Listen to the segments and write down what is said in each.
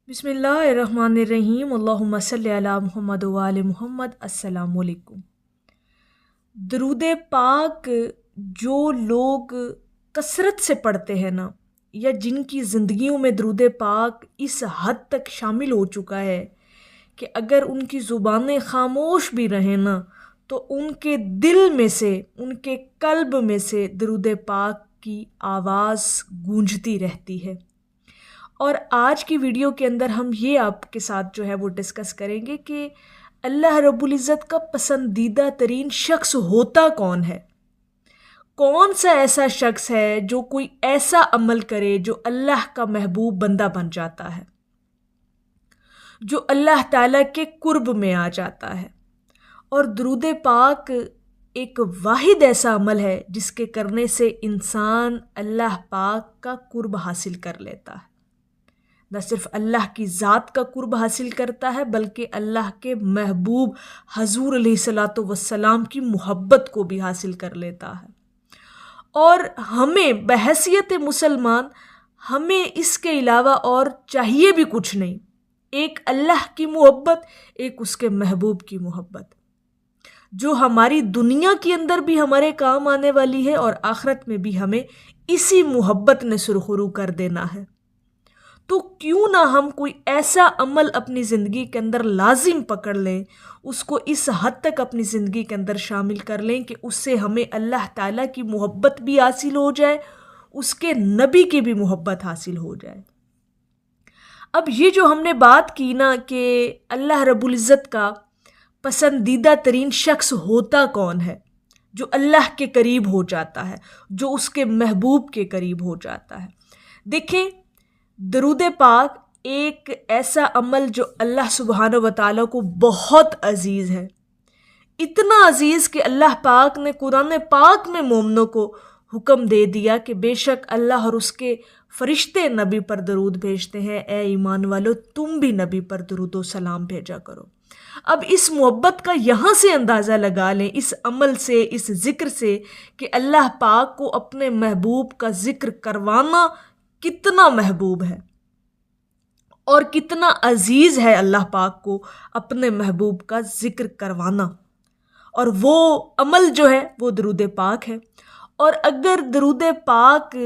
بسم اللہ الرحمن الرحیم اللہم صلی علی محمد و آل محمد۔ السلام علیکم۔ درود پاک جو لوگ کثرت سے پڑھتے ہیں نا، یا جن کی زندگیوں میں درود پاک اس حد تک شامل ہو چکا ہے کہ اگر ان کی زبانیں خاموش بھی رہیں نا تو ان کے دل میں سے، ان کے قلب میں سے درود پاک کی آواز گونجتی رہتی ہے۔ اور آج کی ویڈیو کے اندر ہم یہ آپ کے ساتھ جو ہے وہ ڈسکس کریں گے کہ اللہ رب العزت کا پسندیدہ ترین شخص ہوتا کون ہے، کون سا ایسا شخص ہے جو کوئی ایسا عمل کرے جو اللہ کا محبوب بندہ بن جاتا ہے، جو اللہ تعالیٰ کے قرب میں آ جاتا ہے۔ اور درود پاک ایک واحد ایسا عمل ہے جس کے کرنے سے انسان اللہ پاک کا قرب حاصل کر لیتا ہے۔ نہ صرف اللہ کی ذات کا قرب حاصل کرتا ہے بلکہ اللہ کے محبوب حضور علیہ الصلوۃ والسلام کی محبت کو بھی حاصل کر لیتا ہے۔ اور ہمیں بحیثیت مسلمان ہمیں اس کے علاوہ اور چاہیے بھی کچھ نہیں، ایک اللہ کی محبت، ایک اس کے محبوب کی محبت، جو ہماری دنیا کے اندر بھی ہمارے کام آنے والی ہے اور آخرت میں بھی ہمیں اسی محبت نے سرخرو کر دینا ہے۔ تو کیوں نہ ہم کوئی ایسا عمل اپنی زندگی کے اندر لازم پکڑ لیں، اس کو اس حد تک اپنی زندگی کے اندر شامل کر لیں کہ اس سے ہمیں اللہ تعالیٰ کی محبت بھی حاصل ہو جائے، اس کے نبی کی بھی محبت حاصل ہو جائے۔ اب یہ جو ہم نے بات کی نا کہ اللہ رب العزت کا پسندیدہ ترین شخص ہوتا کون ہے، جو اللہ کے قریب ہو جاتا ہے، جو اس کے محبوب کے قریب ہو جاتا ہے۔ دیکھیں، درود پاک ایک ایسا عمل جو اللہ سبحانہ و تعالیٰ کو بہت عزیز ہے، اتنا عزیز کہ اللہ پاک نے قرآن پاک میں مومنوں کو حکم دے دیا کہ بے شک اللہ اور اس کے فرشتے نبی پر درود بھیجتے ہیں، اے ایمان والو تم بھی نبی پر درود و سلام بھیجا کرو۔ اب اس محبت کا یہاں سے اندازہ لگا لیں، اس عمل سے، اس ذکر سے، کہ اللہ پاک کو اپنے محبوب کا ذکر کروانا کتنا محبوب ہے اور کتنا عزیز ہے اللہ پاک کو اپنے محبوب کا ذکر کروانا۔ اور وہ عمل جو ہے وہ درود پاک ہے۔ اور اگر درود پاک،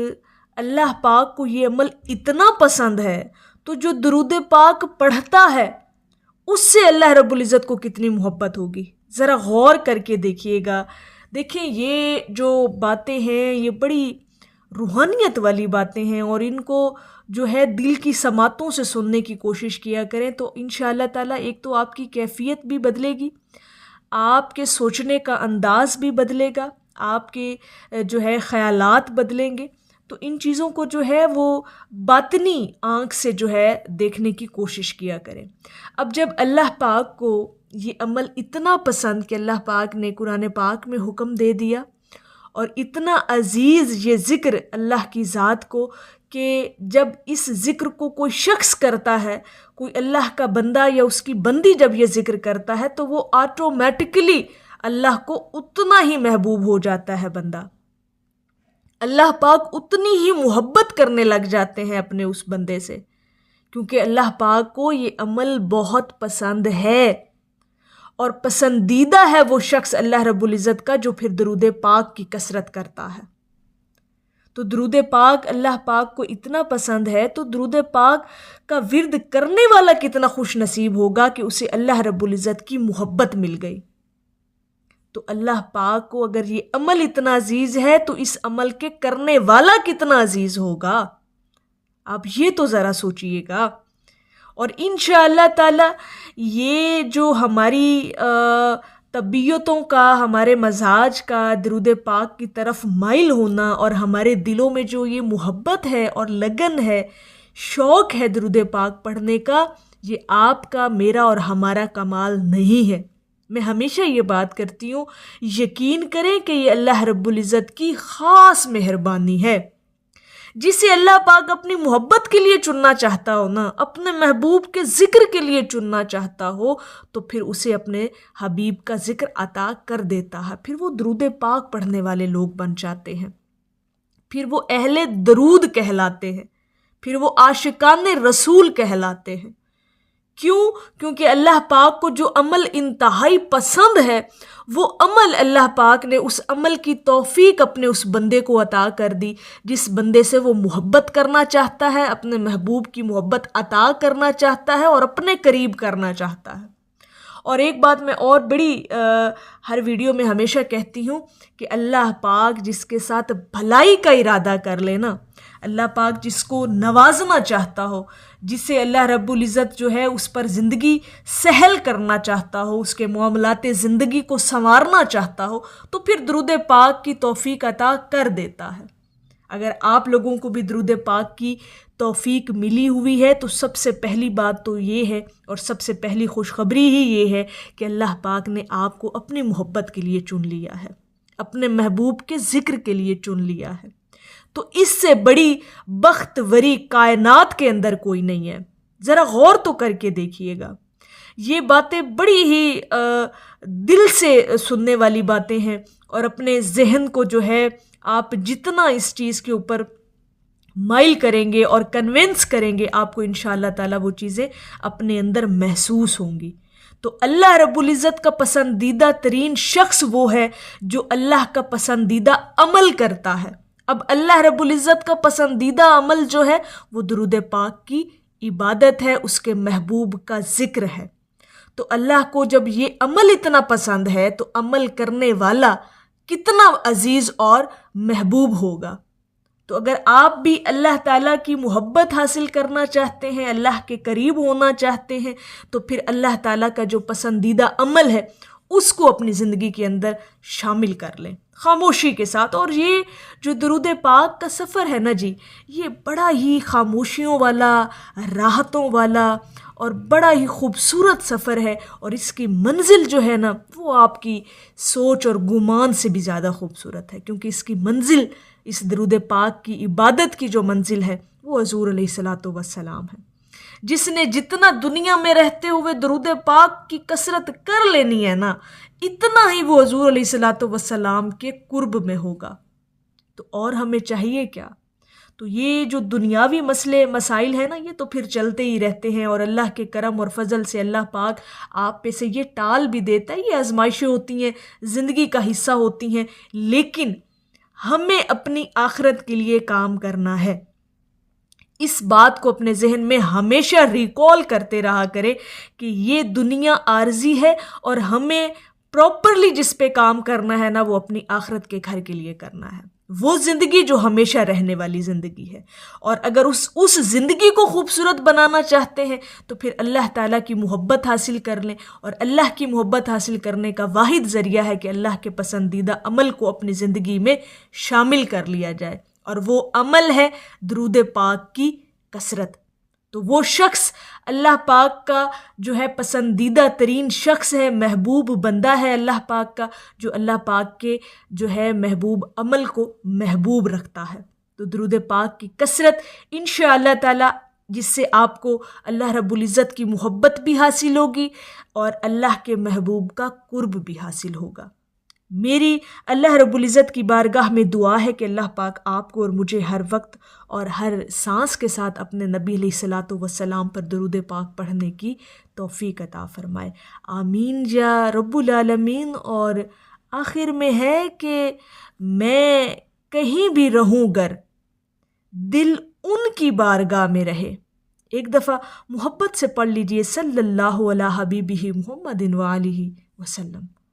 اللہ پاک کو یہ عمل اتنا پسند ہے تو جو درود پاک پڑھتا ہے اس سے اللہ رب العزت کو کتنی محبت ہوگی، ذرا غور کر کے دیکھیے گا۔ دیکھیں، یہ جو باتیں ہیں یہ بڑی روحانیت والی باتیں ہیں، اور ان کو جو ہے دل کی سماعتوں سے سننے کی کوشش کیا کریں تو انشاءاللہ تعالیٰ ایک تو آپ کی کیفیت بھی بدلے گی، آپ کے سوچنے کا انداز بھی بدلے گا، آپ کے جو ہے خیالات بدلیں گے۔ تو ان چیزوں کو جو ہے وہ باطنی آنکھ سے جو ہے دیکھنے کی کوشش کیا کریں۔ اب جب اللہ پاک کو یہ عمل اتنا پسند کہ اللہ پاک نے قرآن پاک میں حکم دے دیا، اور اتنا عزیز یہ ذکر اللہ کی ذات کو کہ جب اس ذکر کو کوئی شخص کرتا ہے، کوئی اللہ کا بندہ یا اس کی بندی جب یہ ذکر کرتا ہے تو وہ آٹومیٹکلی اللہ کو اتنا ہی محبوب ہو جاتا ہے بندہ، اللہ پاک اتنی ہی محبت کرنے لگ جاتے ہیں اپنے اس بندے سے، کیونکہ اللہ پاک کو یہ عمل بہت پسند ہے۔ اور پسندیدہ ہے وہ شخص اللہ رب العزت کا جو پھر درود پاک کی کثرت کرتا ہے۔ تو درود پاک اللہ پاک کو اتنا پسند ہے تو درود پاک کا ورد کرنے والا کتنا خوش نصیب ہوگا کہ اسے اللہ رب العزت کی محبت مل گئی۔ تو اللہ پاک کو اگر یہ عمل اتنا عزیز ہے تو اس عمل کے کرنے والا کتنا عزیز ہوگا، آپ یہ تو ذرا سوچئے گا۔ اور انشاءاللہ تعالی یہ جو ہماری طبیعتوں کا، ہمارے مزاج کا درود پاک کی طرف مائل ہونا، اور ہمارے دلوں میں جو یہ محبت ہے اور لگن ہے، شوق ہے درود پاک پڑھنے کا، یہ آپ کا، میرا اور ہمارا کمال نہیں ہے۔ میں ہمیشہ یہ بات کرتی ہوں، یقین کریں کہ یہ اللہ رب العزت کی خاص مہربانی ہے۔ جسے اللہ پاک اپنی محبت کے لیے چننا چاہتا ہو نا، اپنے محبوب کے ذکر کے لیے چننا چاہتا ہو، تو پھر اسے اپنے حبیب کا ذکر عطا کر دیتا ہے، پھر وہ درود پاک پڑھنے والے لوگ بن جاتے ہیں، پھر وہ اہل درود کہلاتے ہیں، پھر وہ عاشقان رسول کہلاتے ہیں۔ کیوں؟ کیونکہ اللہ پاک کو جو عمل انتہائی پسند ہے وہ عمل اللہ پاک نے اس عمل کی توفیق اپنے اس بندے کو عطا کر دی جس بندے سے وہ محبت کرنا چاہتا ہے، اپنے محبوب کی محبت عطا کرنا چاہتا ہے اور اپنے قریب کرنا چاہتا ہے۔ اور ایک بات میں اور بڑی ہر ویڈیو میں ہمیشہ کہتی ہوں کہ اللہ پاک جس کے ساتھ بھلائی کا ارادہ کر لینا، اللہ پاک جس کو نوازنا چاہتا ہو، جسے اللہ رب العزت جو ہے اس پر زندگی سہل کرنا چاہتا ہو، اس کے معاملات زندگی کو سنوارنا چاہتا ہو، تو پھر درود پاک کی توفیق عطا کر دیتا ہے۔ اگر آپ لوگوں کو بھی درود پاک کی توفیق ملی ہوئی ہے تو سب سے پہلی بات تو یہ ہے اور سب سے پہلی خوشخبری ہی یہ ہے کہ اللہ پاک نے آپ کو اپنی محبت کے لیے چن لیا ہے، اپنے محبوب کے ذکر کے لیے چن لیا ہے۔ تو اس سے بڑی بخت وری کائنات کے اندر کوئی نہیں ہے۔ ذرا غور تو کر کے دیکھیے گا، یہ باتیں بڑی ہی دل سے سننے والی باتیں ہیں، اور اپنے ذہن کو جو ہے آپ جتنا اس چیز کے اوپر مائل کریں گے اور کنونس کریں گے، آپ کو انشاءاللہ تعالیٰ وہ چیزیں اپنے اندر محسوس ہوں گی۔ تو اللہ رب العزت کا پسندیدہ ترین شخص وہ ہے جو اللہ کا پسندیدہ عمل کرتا ہے۔ اب اللہ رب العزت کا پسندیدہ عمل جو ہے وہ درود پاک کی عبادت ہے، اس کے محبوب کا ذکر ہے۔ تو اللہ کو جب یہ عمل اتنا پسند ہے تو عمل کرنے والا کتنا عزیز اور محبوب ہوگا۔ تو اگر آپ بھی اللہ تعالیٰ کی محبت حاصل کرنا چاہتے ہیں، اللہ کے قریب ہونا چاہتے ہیں، تو پھر اللہ تعالیٰ کا جو پسندیدہ عمل ہے اس کو اپنی زندگی کے اندر شامل کر لیں خاموشی کے ساتھ۔ اور یہ جو درود پاک کا سفر ہے نا جی، یہ بڑا ہی خاموشیوں والا، راحتوں والا اور بڑا ہی خوبصورت سفر ہے، اور اس کی منزل جو ہے نا وہ آپ کی سوچ اور گمان سے بھی زیادہ خوبصورت ہے، کیونکہ اس کی منزل، اس درود پاک کی عبادت کی جو منزل ہے وہ حضور علیہ الصلاۃ والسلام ہے۔ جس نے جتنا دنیا میں رہتے ہوئے درود پاک کی کثرت کر لینی ہے نا، اتنا ہی وہ حضور علیہ الصلاۃ والسلام کے قرب میں ہوگا۔ تو اور ہمیں چاہیے کیا؟ تو یہ جو دنیاوی مسائل ہیں نا، یہ تو پھر چلتے ہی رہتے ہیں، اور اللہ کے کرم اور فضل سے اللہ پاک آپ پہ سے یہ ٹال بھی دیتا ہے۔ یہ آزمائشیں ہوتی ہیں، زندگی کا حصہ ہوتی ہیں، لیکن ہمیں اپنی آخرت کے لیے کام کرنا ہے۔ اس بات کو اپنے ذہن میں ہمیشہ ریکال کرتے رہا کرے کہ یہ دنیا عارضی ہے، اور ہمیں پراپرلی جس پہ کام کرنا ہے نا وہ اپنی آخرت کے گھر کے لیے کرنا ہے، وہ زندگی جو ہمیشہ رہنے والی زندگی ہے۔ اور اگر اس زندگی کو خوبصورت بنانا چاہتے ہیں تو پھر اللہ تعالیٰ کی محبت حاصل کر لیں، اور اللہ کی محبت حاصل کرنے کا واحد ذریعہ ہے کہ اللہ کے پسندیدہ عمل کو اپنی زندگی میں شامل کر لیا جائے، اور وہ عمل ہے درود پاک کی کثرت۔ تو وہ شخص اللہ پاک کا جو ہے پسندیدہ ترین شخص ہے، محبوب بندہ ہے اللہ پاک کا، جو اللہ پاک کے جو ہے محبوب عمل کو محبوب رکھتا ہے۔ تو درود پاک کی کثرت انشاءاللہ تعالی، جس سے آپ کو اللہ رب العزت کی محبت بھی حاصل ہوگی اور اللہ کے محبوب کا قرب بھی حاصل ہوگا۔ میری اللہ رب العزت کی بارگاہ میں دعا ہے کہ اللہ پاک آپ کو اور مجھے ہر وقت اور ہر سانس کے ساتھ اپنے نبی علیہ الصلاۃ والسلام پر درود پاک پڑھنے کی توفیق عطا فرمائے، آمین یا رب العالمین۔ اور آخر میں ہے کہ میں کہیں بھی رہوں گر دل ان کی بارگاہ میں رہے۔ ایک دفعہ محبت سے پڑھ لیجئے، صلی اللہ علیہ حبیبہ محمد وآلہ وسلم۔